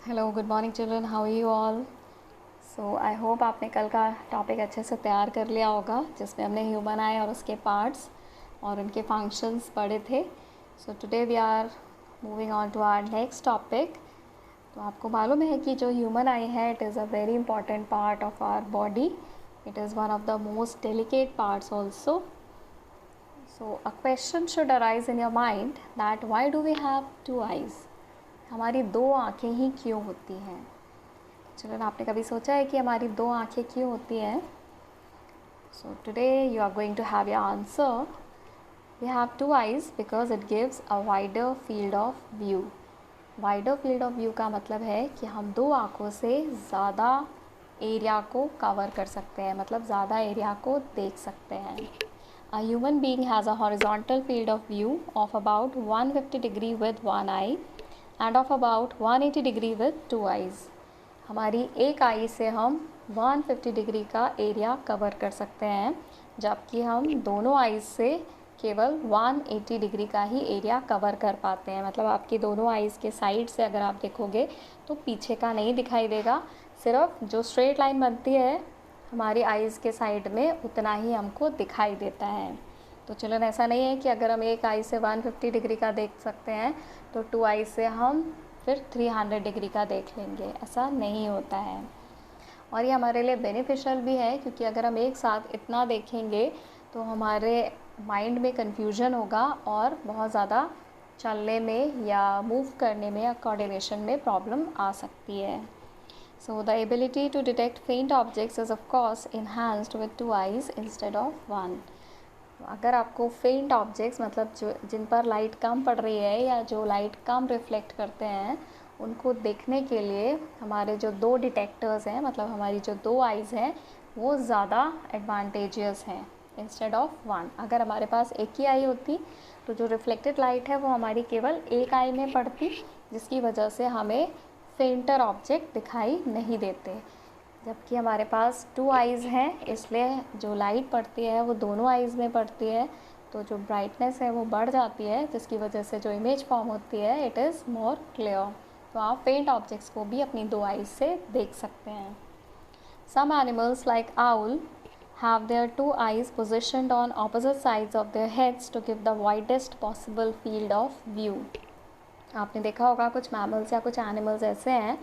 Hello, good morning children, how are you all. So I hope आपने कल का topic अच्छे से तैयार कर लिया होगा, जिसमें हमने ह्यूमन आई और उसके पार्ट्स और उनके फंक्शंस पढ़े थे। So today we are moving on to our next topic. तो आपको मालूम है कि जो ह्यूमन आई है, it is a very important part of our body. It is one of the most delicate parts also. So a question should arise in your mind that why do we have two eyes. हमारी दो आँखें ही क्यों होती हैं. Children, आपने कभी सोचा है कि हमारी दो आँखें क्यों होती हैं? So today you are going to have your answer. We have two eyes because it gives a wider field of view. Wider field of view का मतलब है कि हम दो आँखों से ज़्यादा एरिया को कवर कर सकते हैं, मतलब ज़्यादा एरिया को देख सकते हैं. A human being has a horizontal field of view of about 150 degree with one eye and of about 180 degree with two eyes. हमारी एक आई से हम 150 डिग्री का एरिया कवर कर सकते हैं, जबकि हम दोनों आईज से केवल 180 डिग्री का ही एरिया कवर कर पाते हैं. मतलब आपकी दोनों आईज़ के साइड से अगर आप देखोगे तो पीछे का नहीं दिखाई देगा, सिर्फ जो स्ट्रेट लाइन बनती है हमारी आईज़ के साइड में उतना ही हमको दिखाई देता है. तो चिल्ड्रन, ऐसा नहीं है कि अगर हम एक आई से 150 डिग्री का देख सकते हैं तो टू आई से हम फिर 300 डिग्री का देख लेंगे, ऐसा नहीं होता है. और ये हमारे लिए बेनिफिशियल भी है, क्योंकि अगर हम एक साथ इतना देखेंगे तो हमारे माइंड में कन्फ्यूजन होगा और बहुत ज़्यादा चलने में या मूव करने में या कोऑर्डिनेशन में प्रॉब्लम आ सकती है. So the ability to detect faint objects is of course enhanced with two eyes instead of one. अगर आपको फेंट ऑब्जेक्ट्स, मतलब जो जिन पर लाइट कम पड़ रही है या जो लाइट कम रिफ्लेक्ट करते हैं, उनको देखने के लिए हमारे जो दो डिटेक्टर्स हैं, मतलब हमारी जो दो आइज़ हैं, वो ज़्यादा एडवांटेजियस हैं इंस्टेड ऑफ वन. अगर हमारे पास एक ही आई होती तो जो रिफ्लेक्टेड लाइट है वो हमारी केवल एक आई में पड़ती, जिसकी वजह से हमें फेंटर ऑब्जेक्ट दिखाई नहीं देते. जबकि हमारे पास टू आइज़ हैं, इसलिए जो लाइट पड़ती है वो दोनों आइज़ में पड़ती है, तो जो ब्राइटनेस है वो बढ़ जाती है, जिसकी वजह से जो इमेज फॉर्म होती है इट इज़ मोर क्लियर. तो आप फेंट ऑब्जेक्ट्स को भी अपनी दो आइज़ से देख सकते हैं. Some animals like owl have their two eyes positioned on opposite sides of their heads to give the widest possible field of view. आपने देखा होगा कुछ मैमल्स या कुछ एनिमल्स ऐसे हैं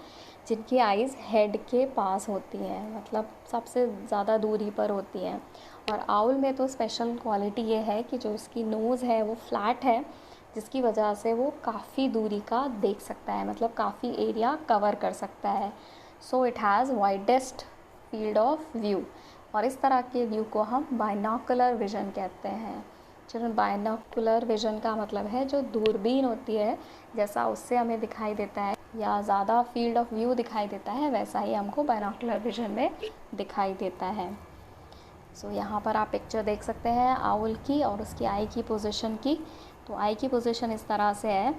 जिनकी आइज़ हेड के पास होती हैं, मतलब सबसे ज़्यादा दूरी पर होती हैं. और आउल में तो स्पेशल क्वालिटी ये है कि जो उसकी नोज़ है वो फ्लैट है, जिसकी वजह से वो काफ़ी दूरी का देख सकता है, मतलब काफ़ी एरिया कवर कर सकता है. So it has widest field of view. और इस तरह के व्यू को हम बाइनोकुलर विज़न कहते हैं. चिल्ड्रन, बाइनोकुलर विज़न का मतलब है जो दूरबीन होती है, जैसा उससे हमें दिखाई देता है या ज़्यादा फील्ड ऑफ व्यू दिखाई देता है, वैसा ही हमको बाइनोकुलर विज़न में दिखाई देता है. सो यहाँ पर आप पिक्चर देख सकते हैं आउल की और उसकी आई की पोजीशन की. तो आई की पोजीशन इस तरह से है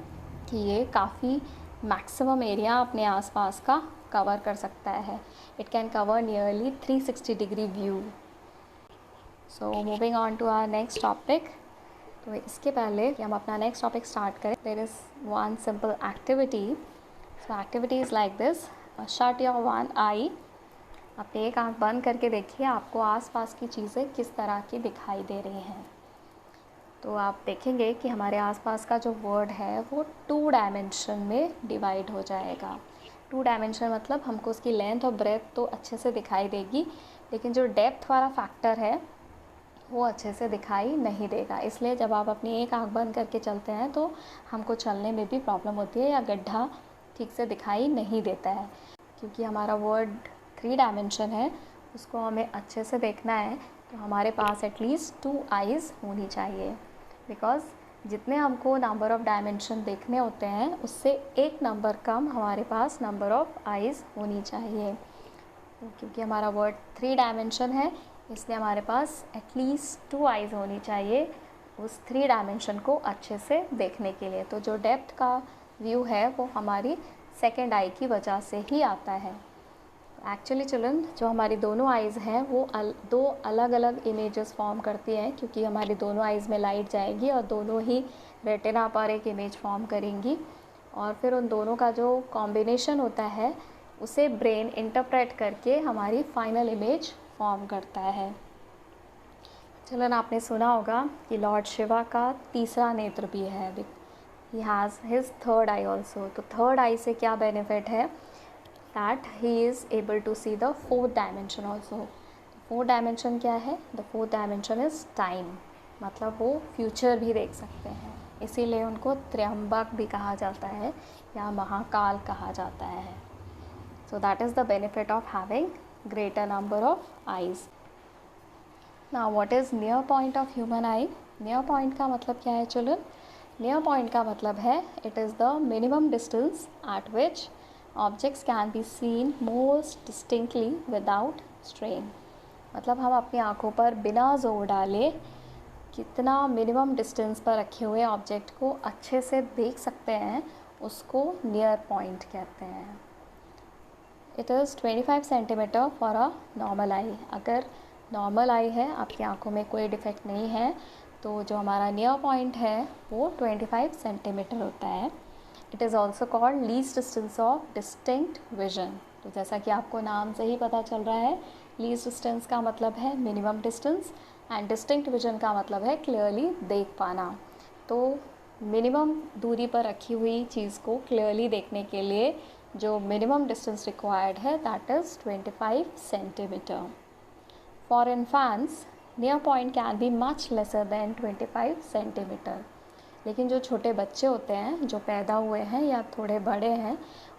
कि ये काफ़ी मैक्सिमम एरिया अपने आसपास का कवर कर सकता है. It can cover nearly 360 degree view. So moving on to our next topic. तो इसके पहले कि हम अपना नेक्स्ट टॉपिक स्टार्ट करें, there is one simple activity. So activity is like this. Shut your one eye. आप एक आँख बंद करके देखिए आपको आसपास की चीज़ें किस तरह की दिखाई दे रही हैं. तो आप देखेंगे कि हमारे आसपास का जो वर्ल्ड है वो 2 डायमेंशन में डिवाइड हो जाएगा. 2 डायमेंशन मतलब हमको उसकी लेंथ और ब्रेथ तो अच्छे से दिखाई देगी, लेकिन जो डेप्थ वाला फैक्टर है वो अच्छे से दिखाई नहीं देगा. इसलिए जब आप अपनी एक आँख बंद करके चलते हैं तो हमको चलने में भी प्रॉब्लम होती है या गड्ढा ठीक से दिखाई नहीं देता है. क्योंकि हमारा वर्ल्ड 3 डायमेंशन है, उसको हमें अच्छे से देखना है तो हमारे पास एटलीस्ट 2 आइज़ होनी चाहिए. बिकॉज़ जितने हमको नंबर ऑफ़ डायमेंशन देखने होते हैं उससे एक नंबर कम हमारे पास नंबर ऑफ़ आइज़ होनी चाहिए. क्योंकि हमारा वर्ल्ड 3 डायमेंशन है, इसलिए हमारे पास एटलीस्ट 2 आइज़ होनी चाहिए उस 3 डायमेंशन को अच्छे से देखने के लिए. तो जो डेप्थ का व्यू है वो हमारी सेकेंड आई की वजह से ही आता है. एक्चुअली चिल्ड्रन, जो हमारी दोनों आइज़ हैं वो दो अलग अलग इमेजेस फॉर्म करती हैं, क्योंकि हमारी दोनों आइज़ में लाइट जाएगी और दोनों ही रेटिना पर एक इमेज फॉर्म करेंगी. और फिर उन दोनों का जो कॉम्बिनेशन होता है उसे ब्रेन इंटरप्रेट करके हमारी फाइनल इमेज फॉर्म करता है। चलन आपने सुना होगा कि लॉर्ड शिवा का तीसरा नेत्र भी है, he has his third eye also. तो थर्ड आई से क्या बेनिफिट है, that he is able to see the fourth dimension also. Fourth dimension क्या है, the fourth dimension is time, मतलब वो फ्यूचर भी देख सकते हैं, इसीलिए उनको त्र्यंबक भी कहा जाता है या महाकाल कहा जाता है। So that is the benefit of having greater number of eyes. Now what is near point of human I. Near point का मतलब क्या है चिल्ड्रन, नियर पॉइंट का मतलब है it is the minimum distance eight which objects can be seen most distinctly without strain. मतलब हम अपनी आँखों पर बिना जोर डाले कितना मिनिमम डिस्टेंस पर रखे हुए ऑब्जेक्ट को अच्छे से देख सकते हैं, उसको नियर पॉइंट कहते हैं। It is 25 centimetre for a normal eye. अगर नॉर्मल आई है, आपकी आंखों में कोई डिफेक्ट नहीं है, तो जो हमारा नियर पॉइंट है वो 25 सेंटीमीटर होता है। It is also called least distance of distinct vision. तो जैसा कि आपको नाम से ही पता चल रहा है, लीस्ट डिस्टेंस का मतलब है minimum distance and distinct vision का मतलब है क्लियरली देख पाना। तो मिनिमम दूरी पर रखी हुई चीज़ को क्लियरली देखने के लिए जो मिनिमम डिस्टेंस रिक्वायर्ड है that is 25 centimetre. For infants near point can be much lesser than 25 centimetre. लेकिन जो छोटे बच्चे होते हैं, जो पैदा हुए हैं या थोड़े बड़े हैं,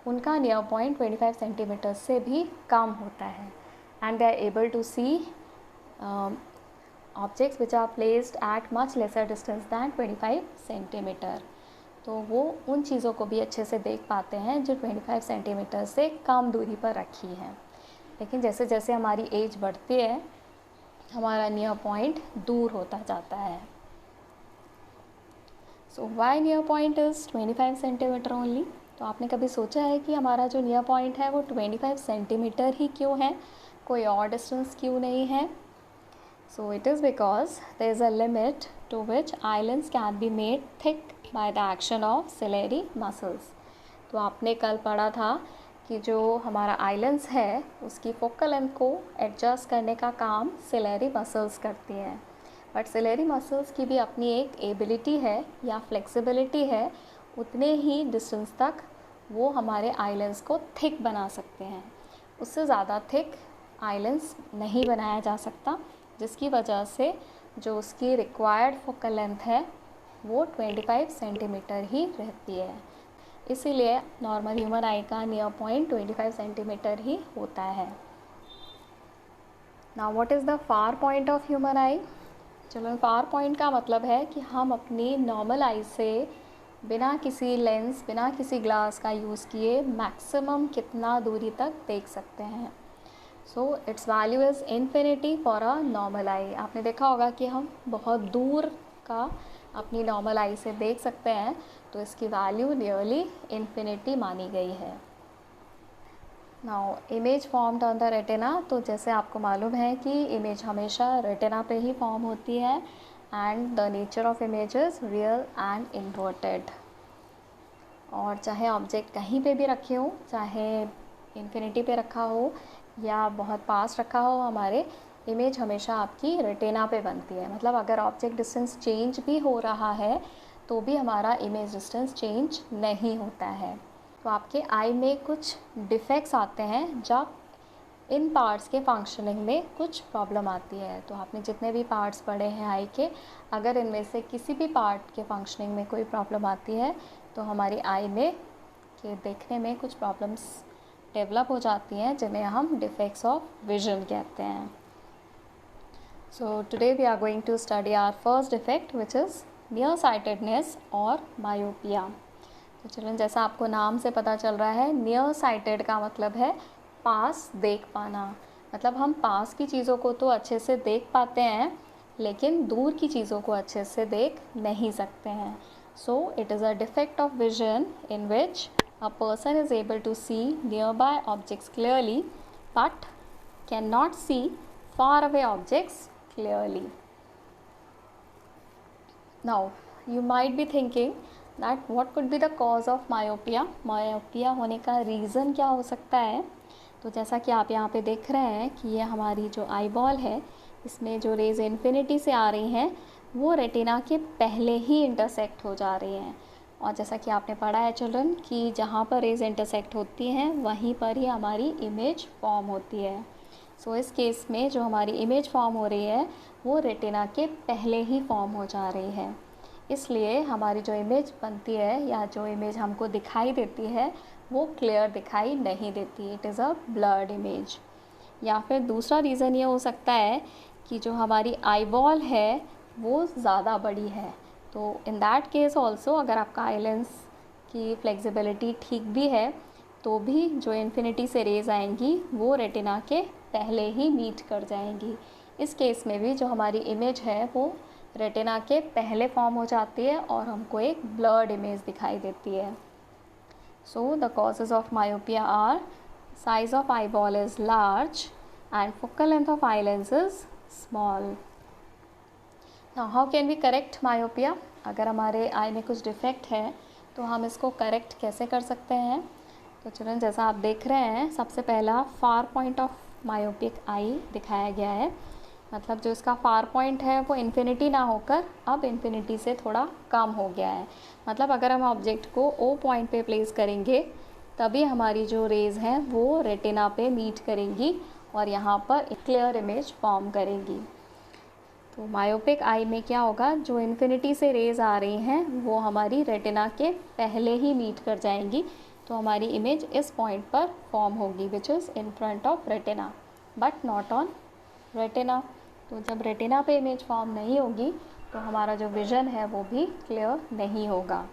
उनका नियर पॉइंट 25 सेंटीमीटर से भी कम होता है and they are able to see objects which are placed at much lesser distance than 25 centimetre. तो वो उन चीज़ों को भी अच्छे से देख पाते हैं जो 25 सेंटीमीटर से कम दूरी पर रखी हैं। लेकिन जैसे जैसे हमारी एज बढ़ती है, हमारा नियर पॉइंट दूर होता जाता है। So why near point is 25 centimetre only. तो आपने कभी सोचा है कि हमारा जो नियर पॉइंट है वो 25 सेंटीमीटर ही क्यों है, कोई और डिस्टेंस क्यों नहीं है? So it is because there is a limit to which eye lens can be made thick by the action of ciliary muscles. तो आपने कल पढ़ा था कि जो हमारा आइलैंड्स है उसकी फोकल लेंथ को एडजस्ट करने का काम सिलेरी मसल्स करती हैं। बट सिलेरी मसल्स की भी अपनी एक एबिलिटी है या फ्लेक्सिबिलिटी है, उतने ही डिस्टेंस तक वो हमारे आइलैंड्स को थिक बना सकते हैं। उससे ज़्यादा थिक आइलैंड्स नहीं बनाया जा सकता, जिसकी वजह से जो उसकी रिक्वायर्ड फोकल लेंथ है वो 25 सेंटीमीटर ही रहती है। इसीलिए नॉर्मल ह्यूमन आई का नियर पॉइंट 25 सेंटीमीटर ही होता है। Now what is the far point of human आई। चलो, फार पॉइंट का मतलब है कि हम अपनी नॉर्मल आई से बिना किसी लेंस, बिना किसी ग्लास का यूज़ किए मैक्सिमम कितना दूरी तक देख सकते हैं। So its value is infinity for a normal eye. आपने देखा होगा कि हम बहुत दूर का अपनी नॉर्मल आई से देख सकते हैं, तो इसकी वैल्यू नियरली इन्फिनिटी मानी गई है। Now image formed on the retina. तो जैसे आपको मालूम है कि इमेज हमेशा रेटिना पे ही फॉर्म होती है and the nature of image is real and inverted. और चाहे ऑब्जेक्ट कहीं पे भी रखे हो, चाहे इन्फिनिटी पे रखा हो या बहुत पास रखा हो, हमारे इमेज हमेशा आपकी रेटिना पे बनती है। मतलब अगर ऑब्जेक्ट डिस्टेंस चेंज भी हो रहा है तो भी हमारा इमेज डिस्टेंस चेंज नहीं होता है। तो आपके आई में कुछ डिफेक्ट्स आते हैं जब इन पार्ट्स के फंक्शनिंग में कुछ प्रॉब्लम आती है। तो आपने जितने भी पार्ट्स पढ़े हैं आई के, अगर इनमें से किसी भी पार्ट के फंक्शनिंग में कोई प्रॉब्लम आती है तो हमारी आई में के देखने में कुछ प्रॉब्लम्स डेवलप हो जाती हैं, जिन्हें हम डिफेक्ट्स ऑफ विजन कहते हैं। So today we are going to study our first defect which is near sightedness और मायोपिया। तो चलो, जैसा आपको नाम से पता चल रहा है, नियर साइटेड का मतलब है पास देख पाना। मतलब हम पास की चीज़ों को तो अच्छे से देख पाते हैं, लेकिन दूर की चीज़ों को अच्छे से देख नहीं सकते हैं। सो it is a defect of vision in which a person is able to see nearby objects clearly but cannot see far away objects clearly. Now you might be thinking that what could be the cause of myopia, myopia होने का reason क्या हो सकता है। तो जैसा कि आप यहाँ पे देख रहे हैं कि ये हमारी जो आई बॉल है, इसमें जो रेज इन्फिनिटी से आ रही हैं वो रेटिना के पहले ही इंटरसेक्ट हो जा रही हैं। और जैसा कि आपने पढ़ा है चिल्ड्रन कि जहाँ पर रेज इंटरसेक्ट होती हैं वहीं पर ही हमारी इमेज फॉर्म होती है। सो इस केस में जो हमारी इमेज फॉर्म हो रही है वो रेटिना के पहले ही फॉर्म हो जा रही है, इसलिए हमारी जो इमेज बनती है या जो इमेज हमको दिखाई देती है वो क्लियर दिखाई नहीं देती, it is a blurred image. या फिर दूसरा रीज़न ये हो सकता है कि जो हमारी आई बॉल है वो ज़्यादा बड़ी है। तो इन दैट केस ऑल्सो अगर आपका आई लेंस की फ्लेक्सिबिलिटी ठीक भी है तो भी जो इन्फिनिटी से रेज आएंगी वो रेटिना के पहले ही मीट कर जाएंगी। इस केस में भी जो हमारी इमेज है वो रेटिना के पहले फॉर्म हो जाती है और हमको एक ब्लर्ड इमेज दिखाई देती है। So the causes of myopia are size of eyeball is large and focal length of eye lens is small. Now how can we correct myopia? अगर हमारे आई में कुछ डिफेक्ट है तो हम इसको करेक्ट कैसे कर सकते हैं। तो चिल्ड्रन जैसा आप देख रहे हैं सबसे पहला far point of myopic eye दिखाया गया है, मतलब जो इसका फार पॉइंट है वो इन्फिनिटी ना होकर अब इन्फिनिटी से थोड़ा कम हो गया है। मतलब अगर हम ऑब्जेक्ट को ओ पॉइंट पे प्लेस करेंगे तभी हमारी जो रेज़ हैं वो रेटिना पे मीट करेंगी और यहाँ पर एक क्लियर इमेज फॉर्म करेंगी। तो मायोपिक आई में क्या होगा, जो इन्फिनिटी से रेज़ आ रही हैं वो हमारी रेटिना के पहले ही मीट कर जाएंगी, तो हमारी इमेज इस पॉइंट पर फॉर्म होगी which is in front of retina but not on retina. तो जब रेटिना पे इमेज फॉर्म नहीं होगी तो हमारा जो विज़न है वो भी क्लियर नहीं होगा।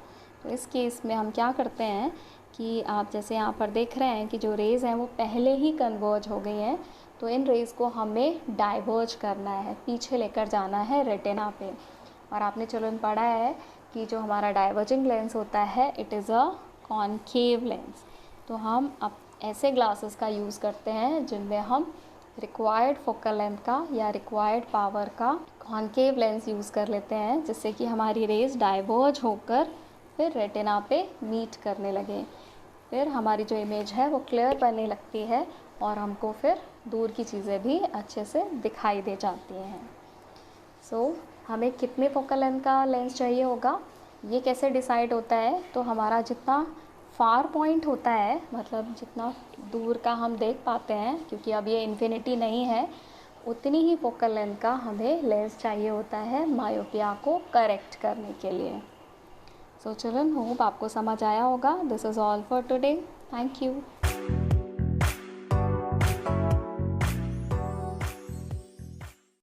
तो इस केस में हम क्या करते हैं कि आप जैसे यहाँ पर देख रहे हैं कि जो रेज़ हैं वो पहले ही कन्वर्ज हो गई हैं, तो इन रेज़ को हमें डाइवर्ज करना है, पीछे लेकर जाना है रेटिना पे। और आपने चलो पढ़ा है कि जो हमारा डाइवर्जिंग लेंस होता है it is a concave lens. तो हम अब ऐसे ग्लासेस का यूज़ करते हैं जिनमें हम रिक्वायर्ड फोकल लेंथ का या रिक्वायर्ड पावर का कॉनकेव लेंस यूज़ कर लेते हैं, जिससे कि हमारी रेज़ डाइवर्ज होकर फिर रेटिना पे मीट करने लगे। फिर हमारी जो इमेज है वो क्लियर बनने लगती है और हमको फिर दूर की चीज़ें भी अच्छे से दिखाई दे जाती हैं। सो हमें कितने फोकल लेंथ का लेंस चाहिए होगा ये कैसे डिसाइड होता है, तो हमारा जितना फार पॉइंट होता है, मतलब जितना दूर का हम देख पाते हैं, क्योंकि अब ये इन्फिनिटी नहीं है, उतनी ही फोकल लेंथ का हमें लेंस चाहिए होता है मायोपिया को करेक्ट करने के लिए। सो चिल्ड्रन होप आपको समझ आया होगा। This is all for today. Thank you.